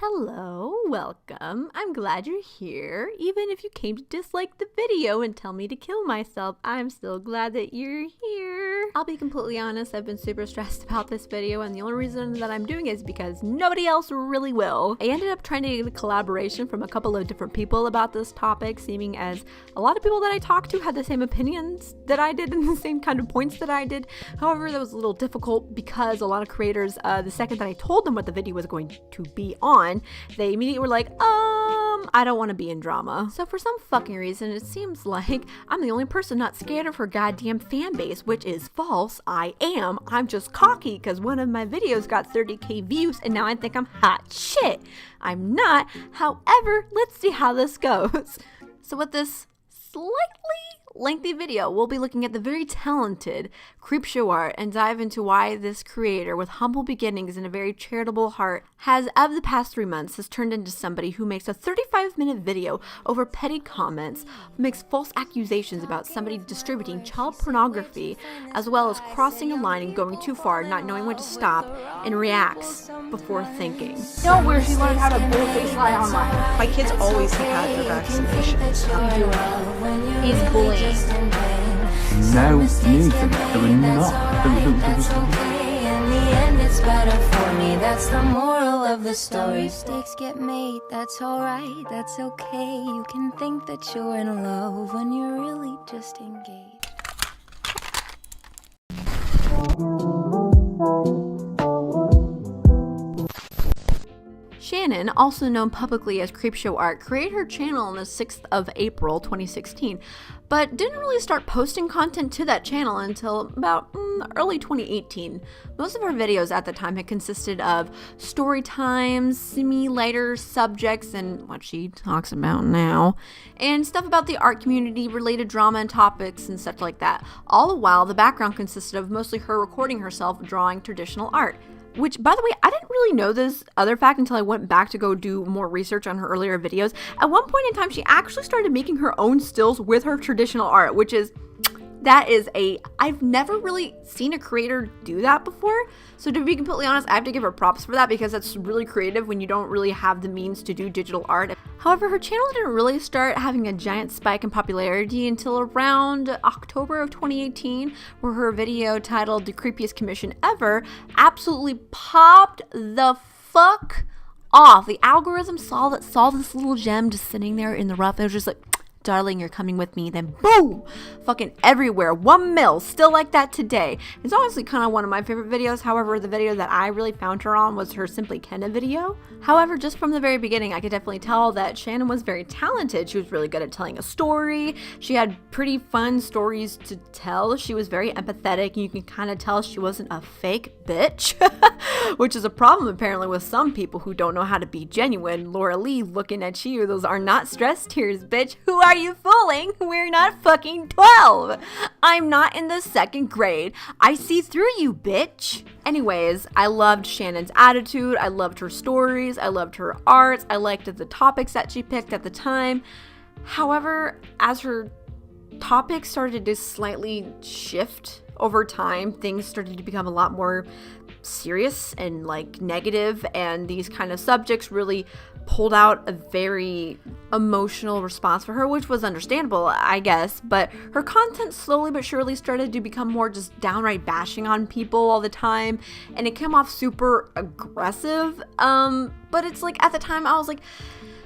Hello, welcome. I'm glad you're here. Even if you came to dislike the video and tell me to kill myself, I'm still glad that you're here. I'll be completely honest, I've been super stressed about this video, and the only reason that I'm doing it is because nobody else really will. I ended up trying to get a collaboration from a couple of different people about this topic, seeming as a lot of people that I talked to had the same opinions that I did and the same kind of points that I did. However, that was a little difficult because a lot of creators, the second that I told them what the video was going to be on, they immediately were like, I don't want to be in drama. So for some fucking reason, it seems like I'm the only person not scared of her goddamn fan base, which is false. I am. I'm just cocky because one of my videos got 30k views and now I think I'm hot shit. I'm not. However, let's see how this goes. So with this slightly lengthy video, we'll be looking at the very talented Creepshow Art and dive into why this creator with humble beginnings and a very charitable heart has, of the past 3 months, has turned into somebody who makes a 35-minute video over petty comments, makes false accusations about somebody distributing child pornography, as well as crossing a line and going too far, not knowing when to stop, and reacts before thinking. You know where she learned how to bullface lie online? My kids always have had their vaccinations. He's bullying. No need for that. There were not. In the end, it's better for me. That's the moral of the story. Mistakes get made. That's alright. That's okay. You can think that you're in love when you're really just engaged. Shannon, also known publicly as Creepshow Art, created her channel on the 6th of April 2016, but didn't really start posting content to that channel until about early 2018. Most of her videos at the time had consisted of story times, semi-lighter subjects, and what she talks about now, and stuff about the art community, related drama and topics and such like that. All the while, the background consisted of mostly her recording herself drawing traditional art. Which, by the way, I didn't really know this other fact until I went back to go do more research on her earlier videos. At one point in time, she actually started making her own stills with her traditional art, which is, I've never really seen a creator do that before. So to be completely honest, I have to give her props for that because that's really creative when you don't really have the means to do digital art. However, her channel didn't really start having a giant spike in popularity until around October of 2018, where her video titled "The Creepiest Commission Ever" absolutely popped the fuck off. The algorithm saw this little gem just sitting there in the rough. It was just like, darling, you're coming with me. Then boom, fucking everywhere. 1 mil, still like that today. It's honestly kind of one of my favorite videos. However, the video that I really found her on was her Simply Kenna video. However, just from the very beginning, I could definitely tell that Shannon was very talented. She was really good at telling a story. She had pretty fun stories to tell. She was very empathetic, and you can kind of tell she wasn't a fake bitch, which is a problem apparently with some people who don't know how to be genuine. Laura Lee, looking at you, those are not stress tears, bitch. Who are you fooling? We're not fucking 12. I'm not in the 2nd grade. I see through you, bitch. Anyways, I loved Shannon's attitude. I loved her stories. I loved her arts. I liked the topics that she picked at the time. However, as her topics started to slightly shift over time, things started to become a lot more serious and like negative, and these kind of subjects really pulled out a very emotional response for her, which was understandable, I guess, but her content slowly but surely started to become more just downright bashing on people all the time, and it came off super aggressive, but it's like at the time I was like,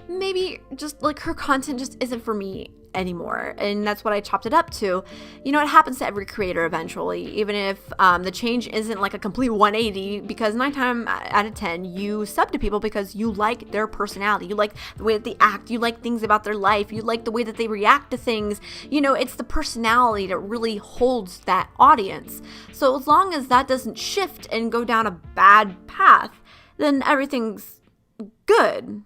maybe just like her content just isn't for me anymore, and that's what I chopped it up to. You know, it happens to every creator eventually, even if the change isn't like a complete 180, because 9 times out of 10 you sub to people because you like their personality, you like the way that they act, you like things about their life, you like the way that they react to things. You know, it's the personality that really holds that audience. So as long as that doesn't shift and go down a bad path, then everything's good,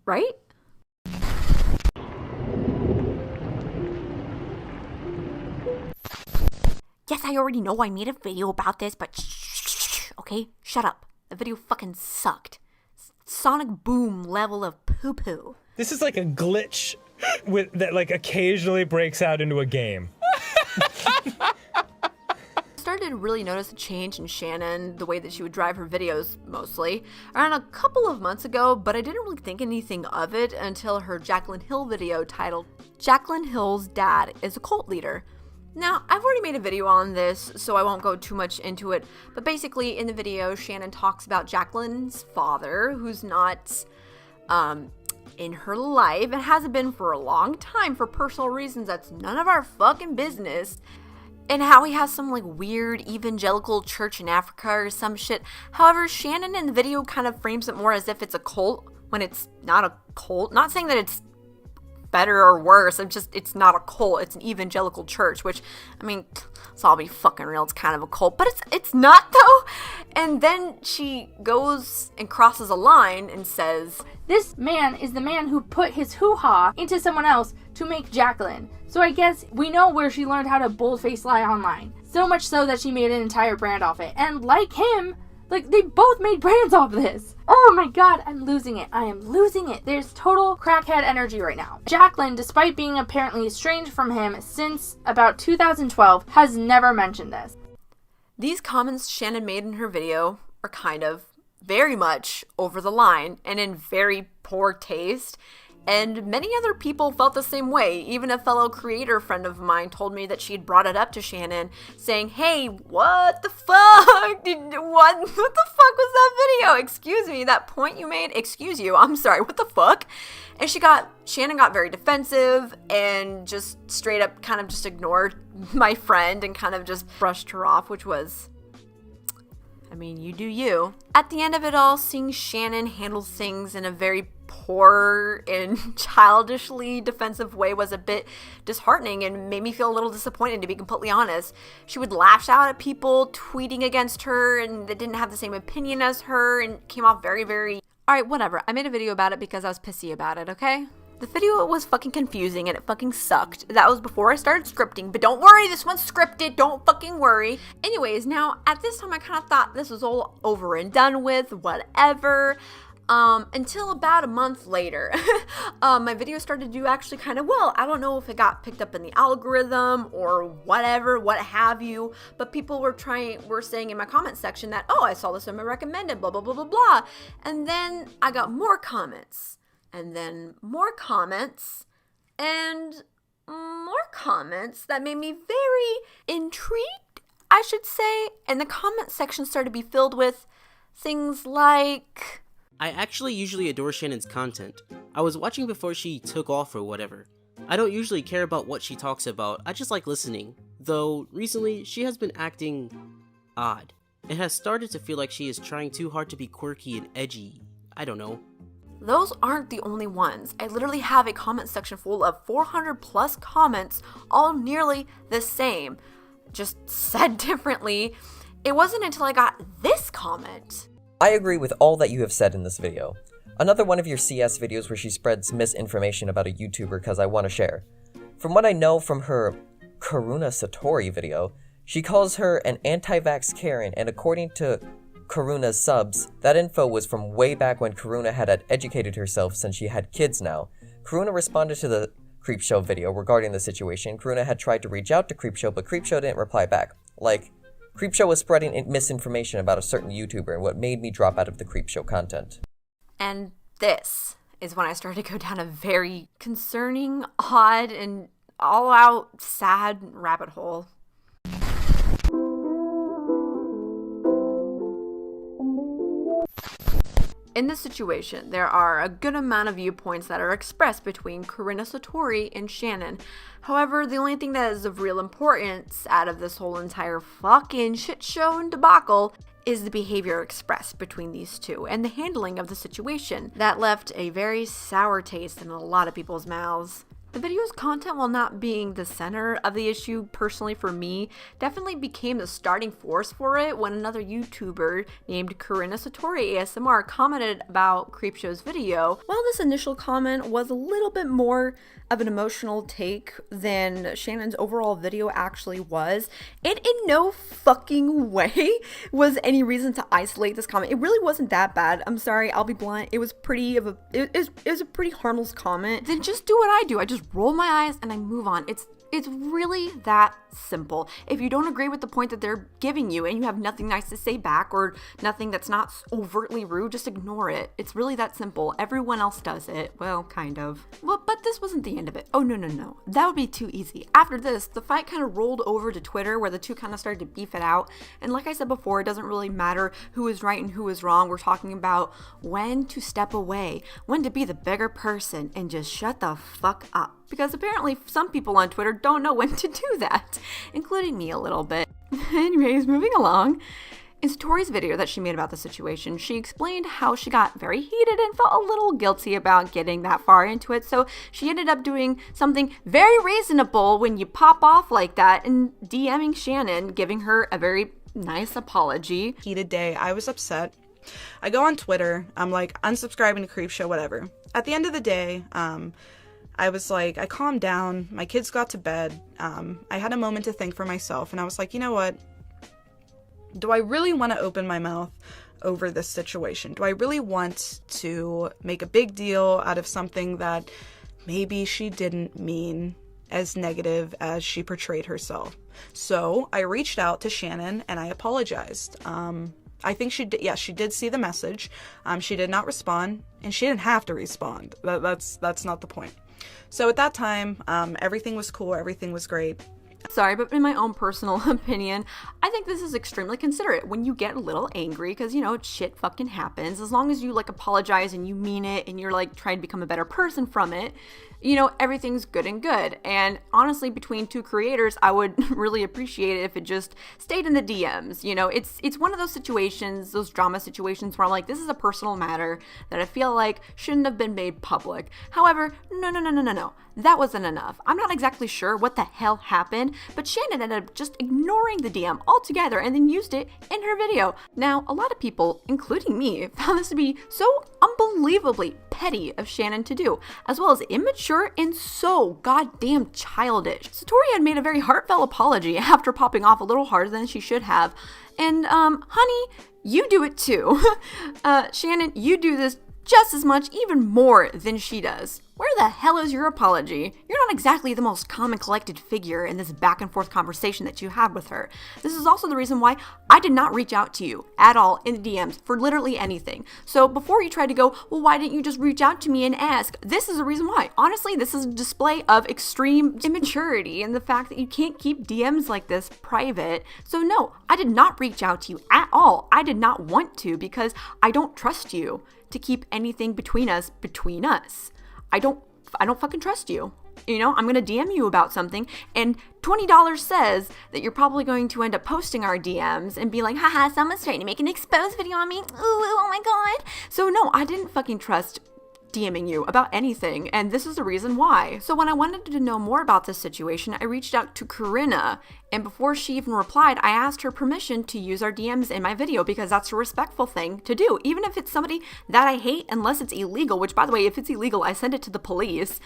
right? Yes, I already know I made a video about this, but shh, okay? Shut up. The video fucking sucked. Sonic Boom level of poo-poo. This is like a glitch that like occasionally breaks out into a game. Started started to really notice a change in Shannon, the way that she would drive her videos mostly, around a couple of months ago, but I didn't really think anything of it until her Jaclyn Hill video titled, Jaclyn Hill's Dad is a Cult Leader. Now, I've already made a video on this, so I won't go too much into it, but basically in the video, Shannon talks about Jaclyn's father, who's not, in her life, and hasn't been for a long time for personal reasons that's none of our fucking business, and how he has some, like, weird evangelical church in Africa or some shit. However, Shannon in the video kind of frames it more as if it's a cult, when it's not a cult. Not saying that it's better or worse, it's not a cult, it's an evangelical church, which, I mean, let's all be fucking real, it's kind of a cult, but it's not though. And then she goes and crosses a line and says, this man is the man who put his hoo-ha into someone else to make Jaclyn. So I guess we know where she learned how to bold-face lie online. So much so that she made an entire brand off it. And like him, like, they both made brands off this. Oh my god, I'm losing it. I am losing it. There's total crackhead energy right now. Jaclyn, despite being apparently estranged from him since about 2012, has never mentioned this. These comments Shannon made in her video are kind of very much over the line and in very poor taste. And many other people felt the same way. Even a fellow creator friend of mine told me that she'd brought it up to Shannon, saying, hey, what the fuck? What the fuck was that video? Excuse me, that point you made? Excuse you, I'm sorry, what the fuck? And Shannon got very defensive and just straight up kind of just ignored my friend and kind of just brushed her off, which was, I mean, you do you. At the end of it all, seeing Shannon handle things in a very poor and childishly defensive way was a bit disheartening and made me feel a little disappointed, to be completely honest. She would lash out at people tweeting against her and that didn't have the same opinion as her and came off very, very... Alright, whatever. I made a video about it because I was pissy about it, okay? The video was fucking confusing and it fucking sucked. That was before I started scripting, but don't worry, this one's scripted, don't fucking worry. Anyways, now, at this time I kind of thought this was all over and done with, whatever. Until about a month later, my video started to do actually kind of well. I don't know if it got picked up in the algorithm or whatever, what have you, but people were saying in my comment section that, oh, I saw this in my recommended, blah, blah, blah, blah, blah. And then I got more comments, and then more comments, and more comments that made me very intrigued, I should say. And the comment section started to be filled with things like... I actually usually adore Shannon's content. I was watching before she took off or whatever. I don't usually care about what she talks about, I just like listening. Though, recently, she has been acting odd. It has started to feel like she is trying too hard to be quirky and edgy. I don't know. Those aren't the only ones. I literally have a comment section full of 400 plus comments, all nearly the same. Just said differently. It wasn't until I got this comment. I agree with all that you have said in this video. Another one of your CS videos where she spreads misinformation about a YouTuber because I want to share. From what I know from her Karuna Satori video, she calls her an anti-vax Karen, and according to Karuna's subs, that info was from way back when Karuna had educated herself since she had kids now. Karuna responded to the Creepshow video regarding the situation. Karuna had tried to reach out to Creepshow, but Creepshow didn't reply back. Like, Creepshow was spreading misinformation about a certain YouTuber, and what made me drop out of the Creepshow content. And this is when I started to go down a very concerning, odd, and all-out sad rabbit hole. In this situation, there are a good amount of viewpoints that are expressed between Karuna Satori and Shannon. However, the only thing that is of real importance out of this whole entire fucking shit show and debacle is the behavior expressed between these two and the handling of the situation. That left a very sour taste in a lot of people's mouths. The video's content, while not being the center of the issue personally for me, definitely became the starting force for it when another YouTuber named Karuna Satori ASMR commented about Creepshow's video. While this initial comment was a little bit more of an emotional take than Shannon's overall video actually was, it in no fucking way was any reason to isolate this comment. It really wasn't that bad. I'm sorry, I'll be blunt. It was it was a pretty harmless comment. Then just do what I do. I just roll my eyes and I move on. It's It's really that simple. If you don't agree with the point that they're giving you and you have nothing nice to say back or nothing that's not overtly rude, just ignore it. It's really that simple. Everyone else does it. Well, kind of. Well, but this wasn't the end of it. Oh, no. That would be too easy. After this, the fight kind of rolled over to Twitter where the two kind of started to beef it out. And like I said before, it doesn't really matter who is right and who is wrong. We're talking about when to step away, when to be the bigger person and just shut the fuck up. Because apparently some people on Twitter don't know when to do that, including me a little bit. Anyways, moving along. In Satori's video that she made about the situation, she explained how she got very heated and felt a little guilty about getting that far into it, so she ended up doing something very reasonable when you pop off like that and DMing Shannon, giving her a very nice apology. Heated day. I was upset. I go on Twitter. I'm like, unsubscribing to Creepshow, whatever. At the end of the day, I was like, I calmed down. My kids got to bed. I had a moment to think for myself, and I was like, you know what? Do I really want to open my mouth over this situation? Do I really want to make a big deal out of something that maybe she didn't mean as negative as she portrayed herself? So I reached out to Shannon and I apologized. I think she did see the message. She did not respond, and she didn't have to respond. That's not the point. So at that time, everything was cool, everything was great. Sorry, but in my own personal opinion, I think this is extremely considerate when you get a little angry because, you know, shit fucking happens. As long as you, like, apologize and you mean it and you're, like, trying to become a better person from it, you know, everything's good and good. And honestly, between two creators, I would really appreciate it if it just stayed in the DMs. You know, it's one of those situations, those drama situations where I'm like, this is a personal matter that I feel like shouldn't have been made public. However, no. That wasn't enough. I'm not exactly sure what the hell happened, but Shannon ended up just ignoring the DM altogether and then used it in her video. Now, a lot of people, including me, found this to be so unbelievably petty of Shannon to do, as well as immature and so goddamn childish. Satori had made a very heartfelt apology after popping off a little harder than she should have. And, honey, you do it too. Shannon, you do this just as much, even more than she does. Where the hell is your apology? You're not exactly the most calm and collected figure in this back and forth conversation that you had with her. This is also the reason why I did not reach out to you at all in the DMs for literally anything. So before you try to go, well, why didn't you just reach out to me and ask? This is the reason why. Honestly, this is a display of extreme immaturity and the fact that you can't keep DMs like this private. So no, I did not reach out to you at all. I did not want to because I don't trust you to keep anything between us. I don't fucking trust you. You know, I'm going to DM you about something and $20 says that you're probably going to end up posting our DMs and be like, haha, someone's trying to make an exposed video on me. Ooh, oh my God. So no, I didn't fucking trust DMing you about anything, and this is the reason why. So when I wanted to know more about this situation, I reached out to Karuna, and before she even replied, I asked her permission to use our DMs in my video because that's a respectful thing to do, even if it's somebody that I hate, unless it's illegal, which by the way, if it's illegal, I send it to the police.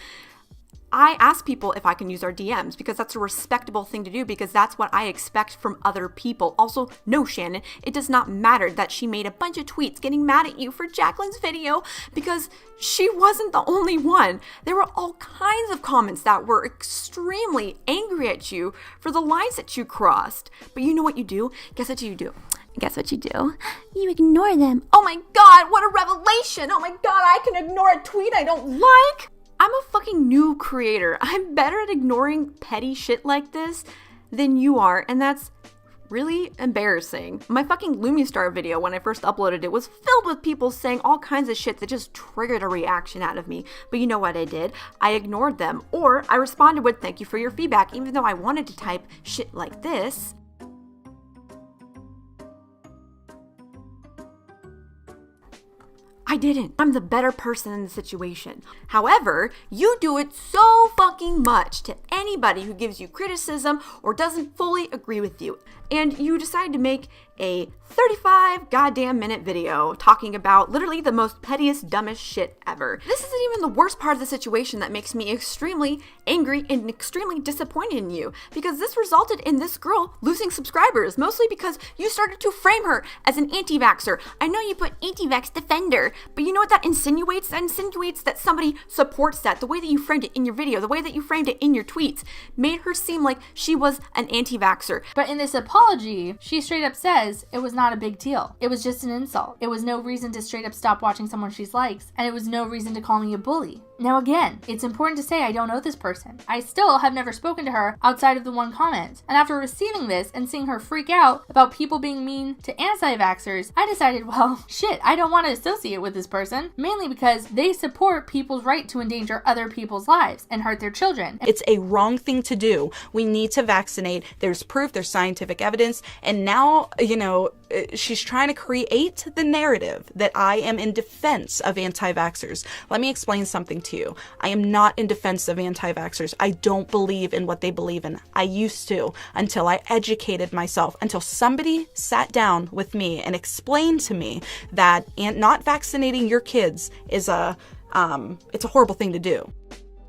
I ask people if I can use our DMs because that's a respectable thing to do because that's what I expect from other people. Also, no, Shannon, it does not matter that she made a bunch of tweets getting mad at you for Jacqueline's video because she wasn't the only one. There were all kinds of comments that were extremely angry at you for the lines that you crossed. But you know what you do? Guess what you do? Guess what you do? You ignore them. Oh my God, what a revelation! Oh my God, I can ignore a tweet I don't like! I'm a fucking new creator. I'm better at ignoring petty shit like this than you are, and that's really embarrassing. My fucking Lumistar video, when I first uploaded it, was filled with people saying all kinds of shit that just triggered a reaction out of me. But you know what I did? I ignored them, or I responded with thank you for your feedback, even though I wanted to type shit like this. I didn't. I'm the better person in the situation. However, you do it so fucking much to anybody who gives you criticism or doesn't fully agree with you. And you decide to make a 35 goddamn minute video talking about literally the most pettiest, dumbest shit ever. This isn't even the worst part of the situation that makes me extremely angry and extremely disappointed in you, because this resulted in this girl losing subscribers, mostly because you started to frame her as an anti-vaxxer. I know you put anti-vax defender, but you know what that insinuates? That insinuates that somebody supports that. The way that you framed it in your video, the way that you framed it in your tweets, made her seem like she was an anti-vaxxer. But in this apology, she straight up says it was not a big deal. It was just an insult. It was no reason to straight up stop watching someone she likes, and it was no reason to call me a bully. Now again, it's important to say I don't know this person. I still have never spoken to her outside of the one comment. And after receiving this and seeing her freak out about people being mean to anti-vaxxers, I decided, well, shit, I don't want to associate with this person, mainly because they support people's right to endanger other people's lives and hurt their children. It's a wrong thing to do. We need to vaccinate. There's proof, there's scientific evidence, and now, she's trying to create the narrative that I am in defense of anti-vaxxers. Let me explain something to you. I am not in defense of anti-vaxxers. I don't believe in what they believe in. I used to, until I educated myself, until somebody sat down with me and explained to me that not vaccinating your kids is it's a horrible thing to do.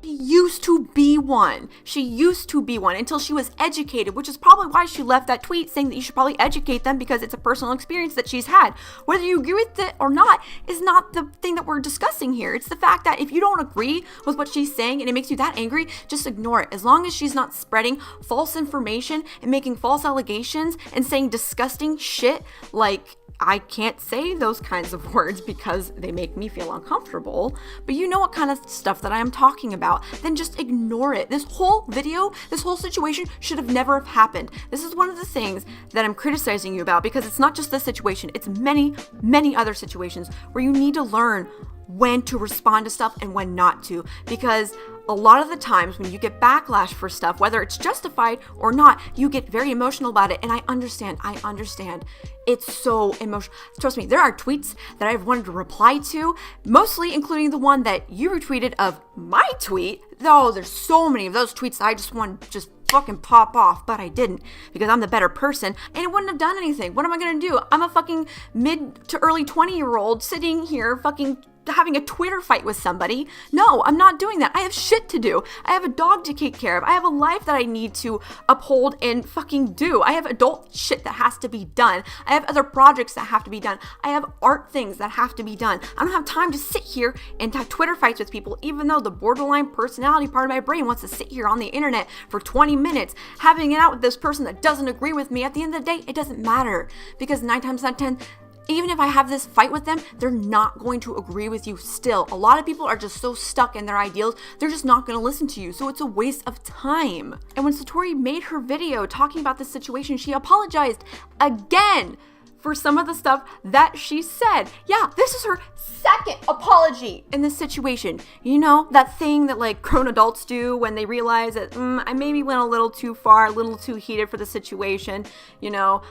She used to be one. She used to be one until she was educated, which is probably why she left that tweet saying that you should probably educate them because it's a personal experience that she's had. Whether you agree with it or not is not the thing that we're discussing here. It's the fact that if you don't agree with what she's saying and it makes you that angry, just ignore it. As long as she's not spreading false information and making false allegations and saying disgusting shit like, I can't say those kinds of words because they make me feel uncomfortable, but you know what kind of stuff that I am talking about, then just ignore it. This whole video, this whole situation should have never have happened. This is one of the things that I'm criticizing you about, because it's not just this situation, it's many, many other situations where you need to learn when to respond to stuff and when not to, because a lot of the times when you get backlash for stuff, whether it's justified or not, you get very emotional about it. And I understand. It's so emotional. Trust me, there are tweets that I've wanted to reply to, mostly including the one that you retweeted of my tweet. Though there's so many of those tweets that I just want to just fucking pop off, but I didn't because I'm the better person and it wouldn't have done anything. What am I gonna do? I'm a fucking mid to early 20-year-old sitting here fucking having a Twitter fight with somebody. No, I'm not doing that. I have shit to do. I have a dog to take care of. I have a life that I need to uphold and fucking do. I have adult shit that has to be done. I have other projects that have to be done. I have art things that have to be done. I don't have time to sit here and have Twitter fights with people, even though the borderline personality part of my brain wants to sit here on the internet for 20 minutes having it out with this person that doesn't agree with me. At the end of the day, it doesn't matter, because 9 times out of 10, even if I have this fight with them, they're not going to agree with you still. A lot of people are just so stuck in their ideals, they're just not going to listen to you. So it's a waste of time. And when Satori made her video talking about this situation, she apologized again for some of the stuff that she said. Yeah, this is her second apology in this situation. You know, that thing that like grown adults do when they realize that I maybe went a little too far, a little too heated for the situation. You know,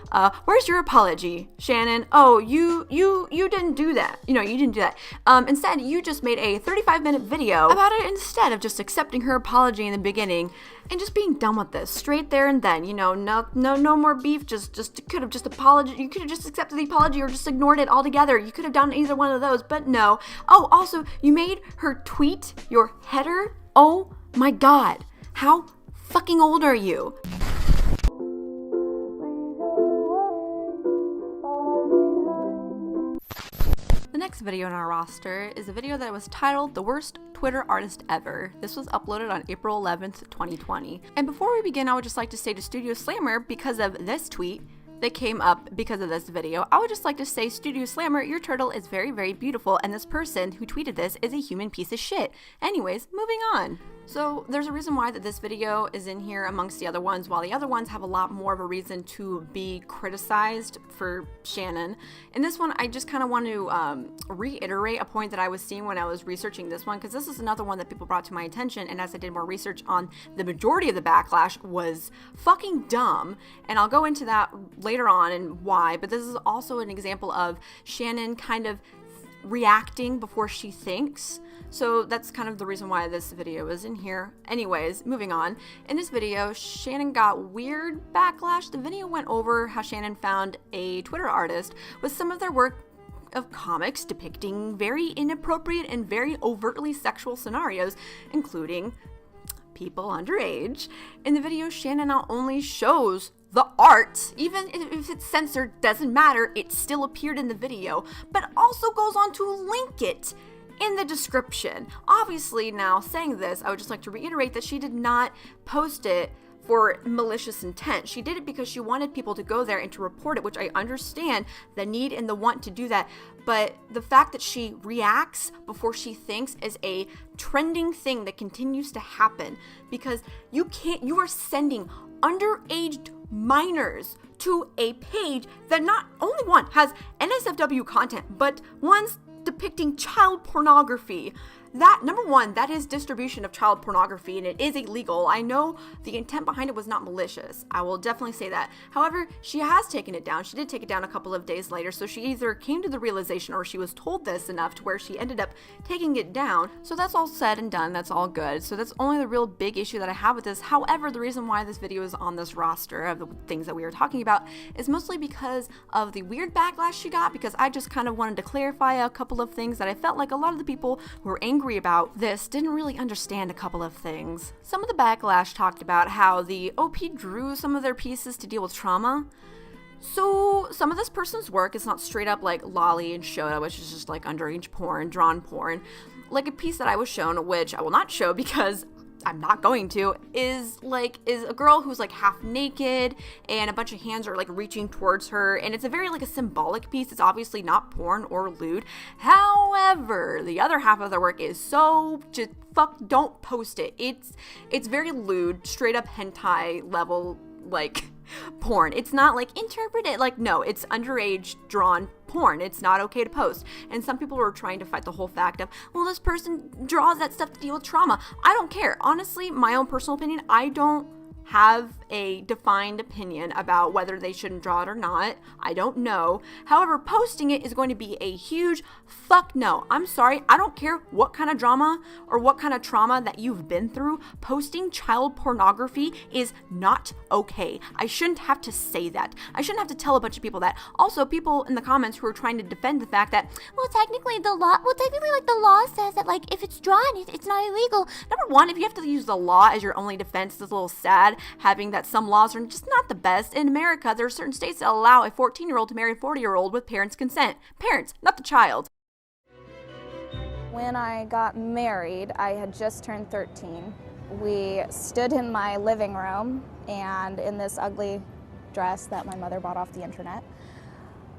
where's your apology, Shannon? Oh, you didn't do that. You didn't do that. Instead, you just made a 35-minute video about it instead of just accepting her apology in the beginning and just being done with this straight there and then. No more beef. Just could have just apologized. You could have just accepted the apology or just ignored it altogether. You could have done either one of those, but no. Oh, also, you made her tweet your header? Oh my god. How fucking old are you? The next video in our roster is a video that was titled The Worst Twitter Artist Ever. This was uploaded on April 11th, 2020. And before we begin, I would just like to say to Studio Slammer, because of this tweet that came up because of this video, I would just like to say, Studio Slammer, your turtle is very, very beautiful, and this person who tweeted this is a human piece of shit. Anyways, moving on. So there's a reason why that this video is in here amongst the other ones, while the other ones have a lot more of a reason to be criticized for Shannon. In this one, I just kind of want to reiterate a point that I was seeing when I was researching this one, because this is another one that people brought to my attention, and as I did more research on, the majority of the backlash was fucking dumb, and I'll go into that later on and why, but this is also an example of Shannon kind of reacting before she thinks. So that's kind of the reason why this video is in here. Anyways, moving on. In this video, Shannon got weird backlash. The video went over how Shannon found a Twitter artist with some of their work of comics depicting very inappropriate and very overtly sexual scenarios, including people underage. In the video, Shannon not only shows the art, even if it's censored, doesn't matter, it still appeared in the video, but also goes on to link it in the description. Obviously, now saying this, I would just like to reiterate that she did not post it for malicious intent. She did it because she wanted people to go there and to report it, which I understand the need and the want to do that. But the fact that she reacts before she thinks is a trending thing that continues to happen, because you are sending underage minors to a page that not only one has NSFW content, but one's depicting child pornography. That, number one, that is distribution of child pornography, and it is illegal. I know the intent behind it was not malicious. I will definitely say that. However, she has taken it down. She did take it down a couple of days later, so she either came to the realization or she was told this enough to where she ended up taking it down. So that's all said and done. That's all good. So that's only the real big issue that I have with this. However, the reason why this video is on this roster of the things that we were talking about is mostly because of the weird backlash she got, because I just kind of wanted to clarify a couple of things that I felt like a lot of the people who were angry about this didn't really understand a couple of things. Some of the backlash talked about how the OP drew some of their pieces to deal with trauma. So some of this person's work is not straight up like lolly and shota, which is just like underage porn, drawn porn. Like a piece that I was shown, which I will not show because I'm not going to, is a girl who's like half naked and a bunch of hands are like reaching towards her, and it's a very like a symbolic piece. It's obviously not porn or lewd. However, the other half of their work is so just don't post it. It's very lewd, straight up hentai level like porn. It's not like interpreted, like no, it's underage drawn porn. It's not okay to post. And some people were trying to fight the whole fact of, well, this person draws that stuff to deal with trauma. I don't care. Honestly, my own personal opinion, I don't have a defined opinion about whether they shouldn't draw it or not. I don't know. However, posting it is going to be a huge fuck no. I'm sorry. I don't care what kind of drama or what kind of trauma that you've been through. Posting child pornography is not okay. I shouldn't have to say that. I shouldn't have to tell a bunch of people that. Also, people in the comments who are trying to defend the fact that, technically the law says that like if it's drawn, it's not illegal. Number one, if you have to use the law as your only defense, it's a little sad having that some laws are just not the best. In America, there are certain states that allow a 14-year-old to marry a 40-year-old with parents' consent. Parents, not the child. When I got married, I had just turned 13. We stood in my living room and in this ugly dress that my mother bought off the internet.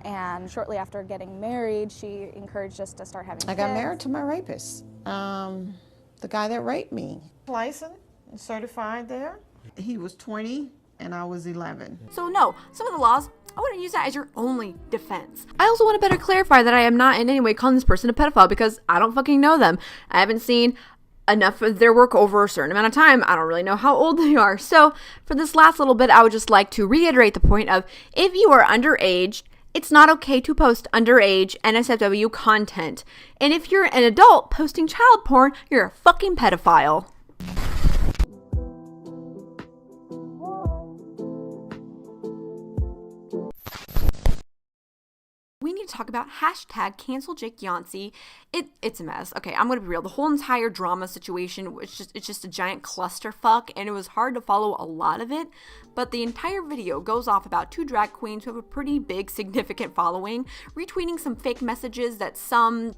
And shortly after getting married, she encouraged us to start having kids. I got married to my rapist, the guy that raped me. Licensed and certified there. He was 20 and I was 11. So no, some of the laws, I wouldn't use that as your only defense. I also want to better clarify that I am not in any way calling this person a pedophile because I don't fucking know them. I haven't seen enough of their work over a certain amount of time. I don't really know how old they are. So for this last little bit, I would just like to reiterate the point of, if you are underage, it's not okay to post underage NSFW content. And if you're an adult posting child porn, you're a fucking pedophile. We need to talk about hashtag cancel Jakeyonce. It's a mess. Okay, I'm gonna be real. The whole entire drama situation, it's just a giant clusterfuck, and it was hard to follow a lot of it. But the entire video goes off about two drag queens who have a pretty big, significant following, retweeting some fake messages that some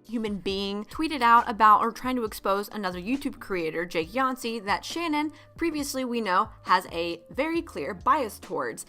human being tweeted out about, or trying to expose another YouTube creator, Jakeyonce, that Shannon, previously we know, has a very clear bias towards.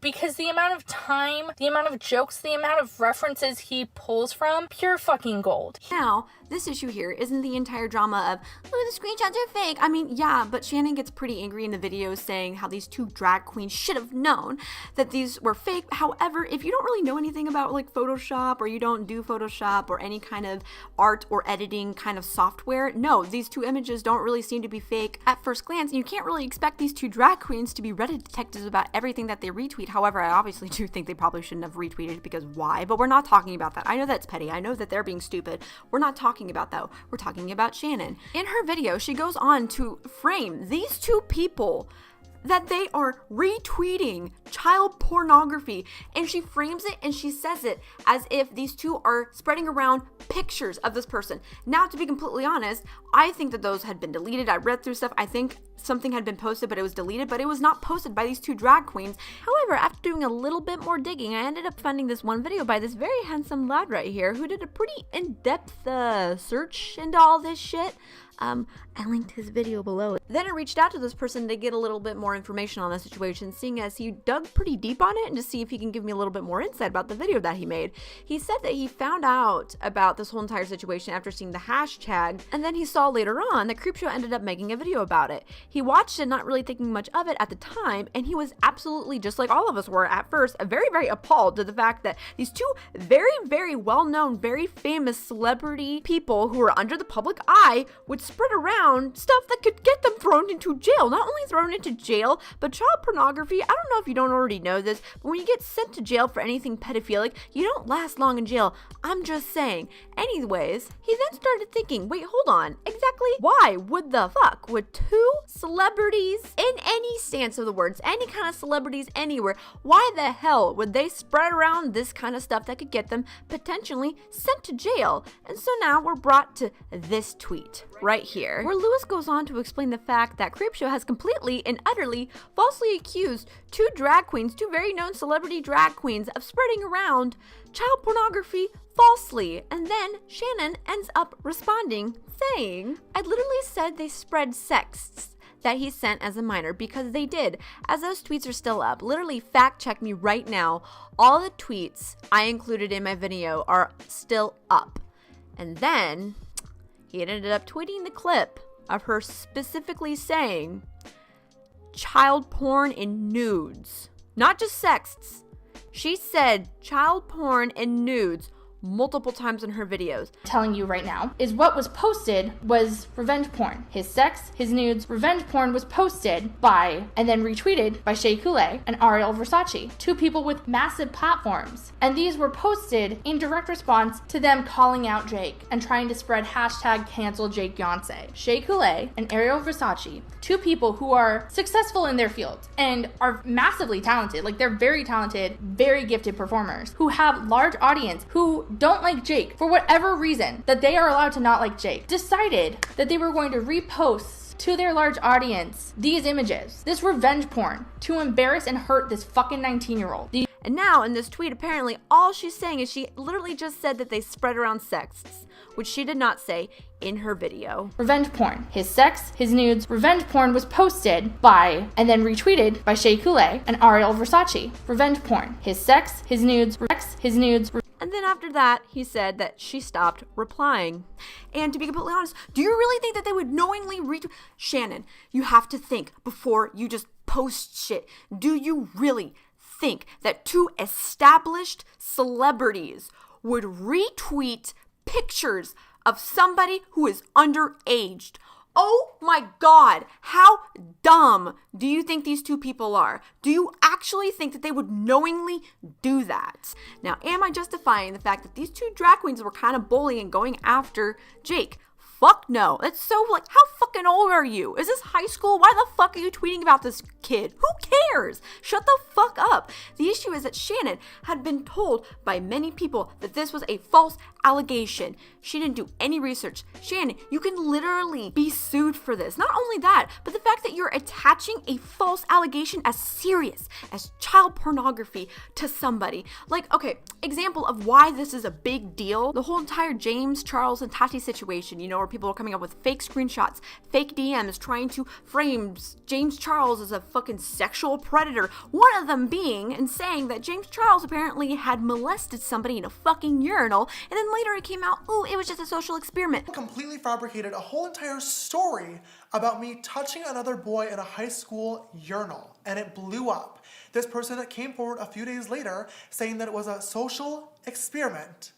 Because the amount of time, the amount of jokes, the amount of references he pulls from, pure fucking gold. Now, this issue here isn't the entire drama of, oh, the screenshots are fake. I mean, yeah, but Shannon gets pretty angry in the video saying how these two drag queens should have known that these were fake. However, if you don't really know anything about like Photoshop, or you don't do Photoshop or any kind kind of art or editing kind of software. No, these two images don't really seem to be fake at first glance, and you can't really expect these two drag queens to be Reddit detectives about everything that they retweet. However, I obviously do think they probably shouldn't have retweeted, because why? But we're not talking about that. I know that's petty. I know that they're being stupid. We're not talking about that. We're talking about Shannon. In her video, she goes on to frame these two people that they are retweeting child pornography, and she frames it and she says it as if these two are spreading around pictures of this person. Now, to be completely honest, I think that those had been deleted. I read through stuff. I think something had been posted, but it was deleted, but it was not posted by these two drag queens. However, after doing a little bit more digging, I ended up finding this one video by this very handsome lad right here who did a pretty in-depth search into all this shit. I linked his video below. Then I reached out to this person to get a little bit more information on the situation, seeing as he dug pretty deep on it, and to see if he can give me a little bit more insight about the video that he made. He said that he found out about this whole entire situation after seeing the hashtag, and then he saw later on that Creepshow ended up making a video about it. He watched it not really thinking much of it at the time, and he was absolutely, just like all of us were at first, very, very appalled to the fact that these two very, very well-known, very famous celebrity people who were under the public eye would spread around stuff that could get them thrown into jail. Not only thrown into jail, but child pornography. I don't know if you don't already know this, but when you get sent to jail for anything pedophilic, you don't last long in jail. I'm just saying. Anyways, he then started thinking, wait, hold on. Exactly why would the fuck would two celebrities, in any stance of the words, any kind of celebrities anywhere, why the hell would they spread around this kind of stuff that could get them potentially sent to jail? And so now we're brought to this tweet right here, where Lewis goes on to explain the fact that Creepshow has completely and utterly falsely accused two drag queens, two very known celebrity drag queens, of spreading around child pornography falsely. And then Shannon ends up responding saying, I literally said they spread sexts that he sent as a minor, because they did. As those tweets are still up, literally fact check me right now, all the tweets I included in my video are still up. And then he ended up tweeting the clip of her specifically saying child porn and nudes, not just sexts. She said child porn and nudes multiple times in her videos. Telling you right now is what was posted was revenge porn. His sex, his nudes, revenge porn was posted by and then retweeted by Shea Coulee and Ariel Versace, two people with massive platforms. And these were posted in direct response to them calling out Jake and trying to spread hashtag cancel Jakeyonce. Shea Coulee and Ariel Versace, two people who are successful in their field and are massively talented, like they're very talented, very gifted performers who have large audience, who don't like Jake for whatever reason that they are allowed to not like Jake, decided that they were going to repost to their large audience these images, this revenge porn, to embarrass and hurt this fucking 19-year-old. And now in this tweet, apparently all she's saying is she literally just said that they spread around sexts, which she did not say in her video. Revenge porn. His sex, his nudes, revenge porn was posted by and then retweeted by Shea Coulee and Ariel Versace. Revenge porn. His sex, his nudes, his nudes. And then after that, he said that she stopped replying. And to be completely honest, do you really think that they would knowingly Shannon, you have to think before you just post shit. Do you really think that two established celebrities would retweet pictures of somebody who is underaged? Oh my God, how dumb do you think these two people are? Do you actually think that they would knowingly do that? Now, am I justifying the fact that these two drag queens were kind of bullying and going after Jake? Fuck no. That's so, like, how fucking old are you? Is this high school? Why the fuck are you tweeting about this kid? Who cares? Shut the fuck up. The issue is that Shannon had been told by many people that this was a false allegation. She didn't do any research. Shannon, you can literally be sued for this. Not only that, but the fact that you're attaching a false allegation as serious as child pornography to somebody. Like, okay, example of why this is a big deal. The whole entire James, Charles, and Tati situation, you know, where people are coming up with fake screenshots, fake DMs, trying to frame James Charles as a fucking sexual predator. One of them being and saying that James Charles apparently had molested somebody in a fucking urinal, and then later it came out, ooh, it was just a social experiment. Completely fabricated a whole entire story about me touching another boy in a high school urinal, and it blew up. This person came forward a few days later saying that it was a social experiment.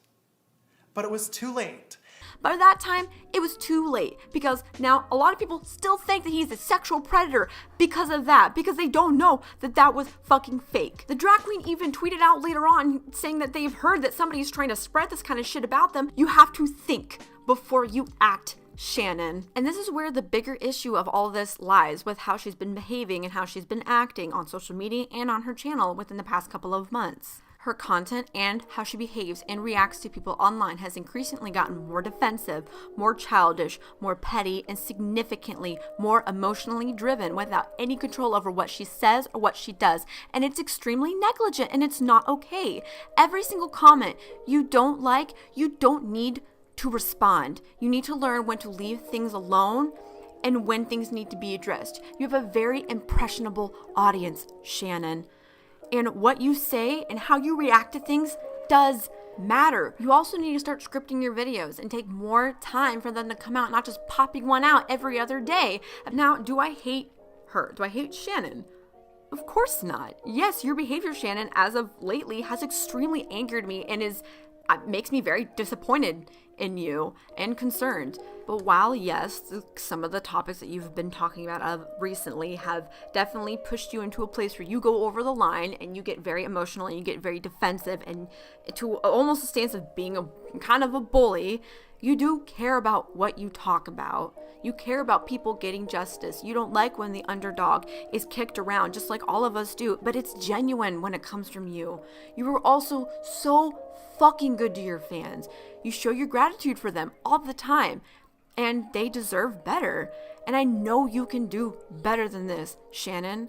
but it was too late. By that time, it was too late, because now a lot of people still think that he's a sexual predator because of that, because they don't know that that was fucking fake. The drag queen even tweeted out later on saying that they've heard that somebody's trying to spread this kind of shit about them. You have to think before you act, Shannon. And this is where the bigger issue of all this lies, with how she's been behaving and how she's been acting on social media and on her channel within the past couple of months. Her content and how she behaves and reacts to people online has increasingly gotten more defensive, more childish, more petty, and significantly more emotionally driven without any control over what she says or what she does. And it's extremely negligent, and it's not okay. Every single comment you don't like, you don't need to respond. You need to learn when to leave things alone and when things need to be addressed. You have a very impressionable audience, Shannon. And what you say and how you react to things does matter. You also need to start scripting your videos and take more time for them to come out, not just popping one out every other day. Now, do I hate her? Do I hate Shannon? Of course not. Yes, your behavior, Shannon, as of lately has extremely angered me and makes me very disappointed in you and concerned. But while yes, some of the topics that you've been talking about recently have definitely pushed you into a place where you go over the line and you get very emotional and you get very defensive and to almost a stance of being a kind of a bully, you do care about what you talk about. You care about people getting justice. You don't like when the underdog is kicked around, just like all of us do, but it's genuine when it comes from you. You are also so fucking good to your fans. You show your gratitude for them all the time, and they deserve better. And I know you can do better than this, Shannon.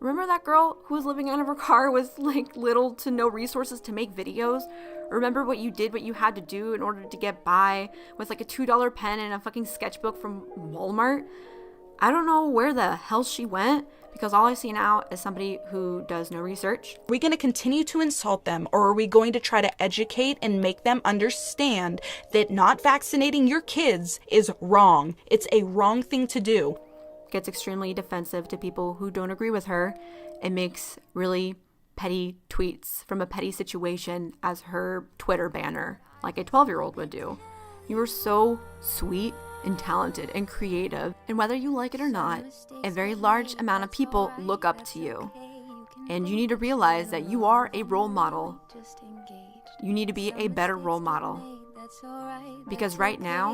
Remember that girl who was living out of her car with like little to no resources to make videos? Remember what you did, what you had to do in order to get by with like a $2 pen and a fucking sketchbook from Walmart? I don't know where the hell she went, because all I see now is somebody who does no research. Are we going to continue to insult them, or are we going to try to educate and make them understand that not vaccinating your kids is wrong? It's a wrong thing to do. Gets extremely defensive to people who don't agree with her and makes really petty tweets from a petty situation as her Twitter banner, like a 12-year-old would do. You are so sweet and talented and creative, and whether you like it or not, a very large amount of people look up to you. And you need to realize that you are a role model. You need to be a better role model. Because right now,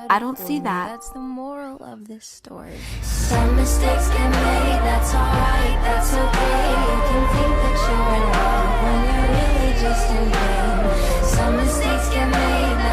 I don't see that. That's the moral of this story. Some mistakes get made, that's alright, that's okay. You can think that you're in love when you're really just in pain. Some mistakes get made,